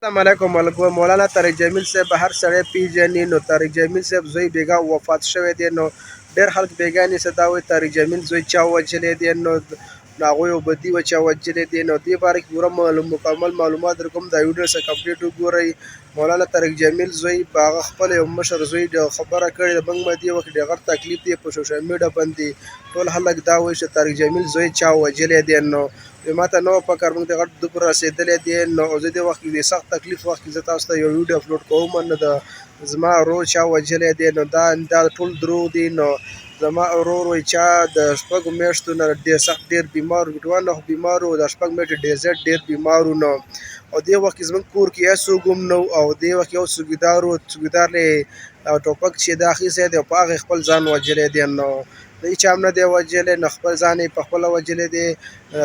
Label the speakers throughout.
Speaker 1: السلام علیکم ملګرو مولانا طارق جمیل صاحب هر سړی پیژني نو طارق جمیل صاحب زوی بیګا وفات شوی دی نو ډېر خلک بیګا نیسه دا وایي طارق جمیل زوی چا وژلی دی نو هغوی اوبدي و چا وژلی دی نو دې باره کې پوره مکمل معلومات در کوم دا ویډیو سره کمپلیټ وګورئ مولانا طارق جمیل زوی په هغه خپل یو مشر زوی خبره کړې د بنګ مدي وکړي ډېر تکلیف دی په سوشل میډیا باندې ټول خلک دا وایي چې طارق جمیل زوی چا وژلی دی نو ماته نو پکار موږ د غټ دوپر رسېدلی دی نو زه دې وخت کې د سخت تکلیف وخت کې زه تاسو ته یو ویډیو اپلوډ کوم نو د زما ورور چا وژلی دی نو دا ټول دروغ دي نو زما ورور وایي چا د شپږو میاشتو نه ډېر بیمار و ډېر خو بیمار و د شپږ میاشتې ډېر بیمار و نو او دې وخت کې زموږ کور کې هېڅوک هم نه و او دې وخت یو څوکیدار و څوکیدار یې ټوپک چې د اخیستی دی او په هغه خپل ځان وژلی دی نو د هېچا هم نه دی وژلی نو خپل ځان یې په خپله وژلی دی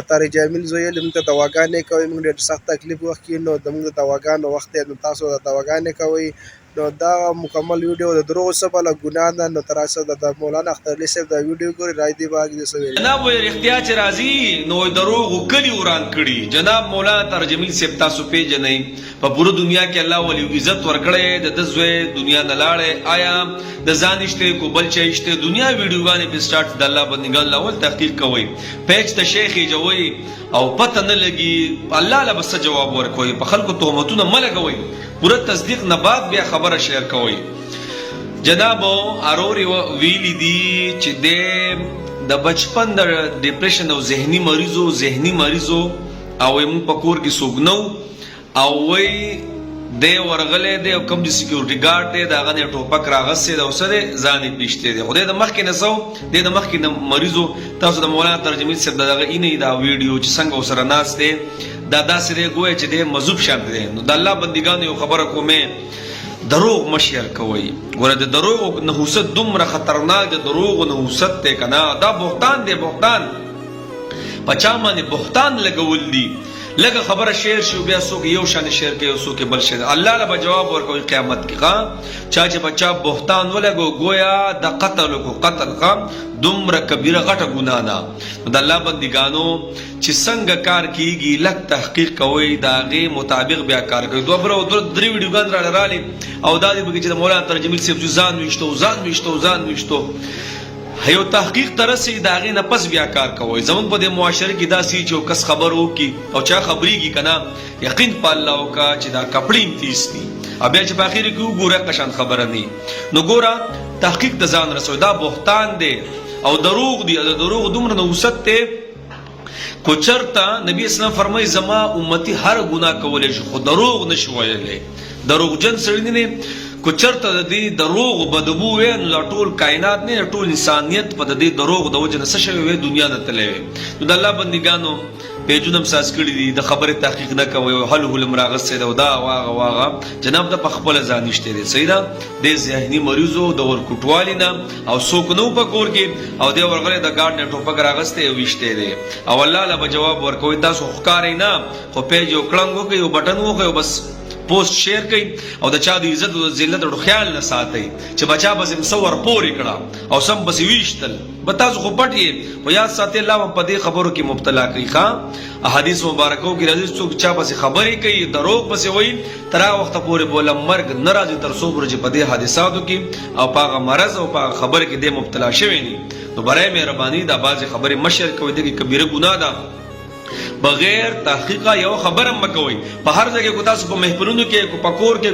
Speaker 1: طارق جمیل زوی موږ ته دواګانې کوي موږ ډېر سخت تکلیف وخت کې نو زموږ د دواګانو وخت دی نو تاسو د دواګانې کوئ نو دا مکمل ویډیو د دروغو څه بله ګناه ده نو تر اوسه د مولانا اخترعلي صاحب دا ویډیو ګورئ رای دې باغ دې څه ویل
Speaker 2: جناب وایي رښتیا چې راځي نو دروغو کلي وران کړي جناب مولانا طارق جمیل صاحب تاسو پیژنئ په پوره دنیا کې الله ولي عزت ورکړی د ده زوی دنیا نه لاړی آیا د ځان شته کو بل چا شته دنیا ویډیوګانې په سټارټ د الله بندګان لاول تحقیق کوئ پیج ته شیخ جوړوئ او پته نه لګي الله له بس جواب ورکوي په خلکو تهمتونه مه لګوئ پوره تصدیق نه بعد بیا خبره شیر کوئ جناب ارور ویلی دي چې د بچپن د ډیپریشن او ذهني مریضو او موږ په کور کې څوک نه او وی د ورغلې د کوم د سکیورټي ګارد دی دا غنه ټوپک راغسې دا وسره ځان پېشته دی خدای د مخ کې نسو د مخ کې مریضو تاسو د مولانا طارق جمیل صاحب دغه اینې دا ویډیو چې څنګه وسره ناس دی دا داسې دی ګویا چې د مذوب شان دی نو د الله بندګانو یو خبره کومه دروغ مشیر کوي ګوره د دروغ نحوست دومره خطرناک د دروغ نحوست ته کنه دا بهتان دی بهتان پچا باندې بهتان لګول دي لګه خبره شیر شو بیا څوک یو شان شیر کوي او څوک بل شیر الله له جواب ورکوي قیامت کې چا چې بچا بهتان ولګو گویا د قتل کو قتل دومره کبیره غټه ګناه ده د الله بندګانو چې څنګه کار کیږي لک تحقیق کوي دا غي مطابق بیا کار کوي دوه درې ویډیوګان را لرالي او دا دې چې مولانا طارق جمیل صاحب ځان وشتو یو تحقیق ترسي دا غي نه پس بیا کار کوي زمون په د معاشره کې دا سي چې کس خبرو کی او چا خبريږي کنه یقین په الله او کا چې دا کپړین تیستی بیا چې په اخر کې وګوره قشان خبره نه نو ګوره تحقیق د ځان رسول دا بهتان دی او دروغ دی د دروغ دومره نوست ته کو چرته نبی اسلام فرمای زما امتی هر ګناه کولای شي خو دروغ نشي ویلې دروغجن سړی نه کو چرته د دې دروغ بدبو وین لا ټول کائنات نه ټول انسانيت په دې دروغ د وجه نه څه شوی دنیا نه تلې نو د الله بندګانو پیجونم ساس کړی دي د خبره تحقیق نه کوي حل مراغسه دا واغه جناب د خپل ځانشته دي سیدا د ذهني مریضو د ور کوټوالینا او څوک نو پکور کې او د ورغله د ګارد نه ټوپک راغسته وشته دي او الله له جواب ورکوي تاسو ښکارې نه خو پیج او کلنګو کې یو بٹن وکړو بس پوسټ شیر کړئ او د چا د عزت او ذلت او خیال نه ساتئ چې بچا بس مصور پورې کړه او سم بس ویشتل بتاسو خو پټي او یاد ساتي الله په دې خبرو کې مبتلا کوي احادیث مبارکو کې راځي څوک چا بس خبرې کوي دروغ بس وایي تر وخت پورې بوله مرګ ناراضي تر څو ورځې په دې حادثاتو کې او په مرز او په خبره کې دې مبتلا شوی نه نو برای مهرباني دا بعض خبرې مشر کوي د کبیره ګناه ده بغیر تحقیق یو خبره مکوئ په هر ځای کې کو تاسو په محفلونو کې کو پکور کې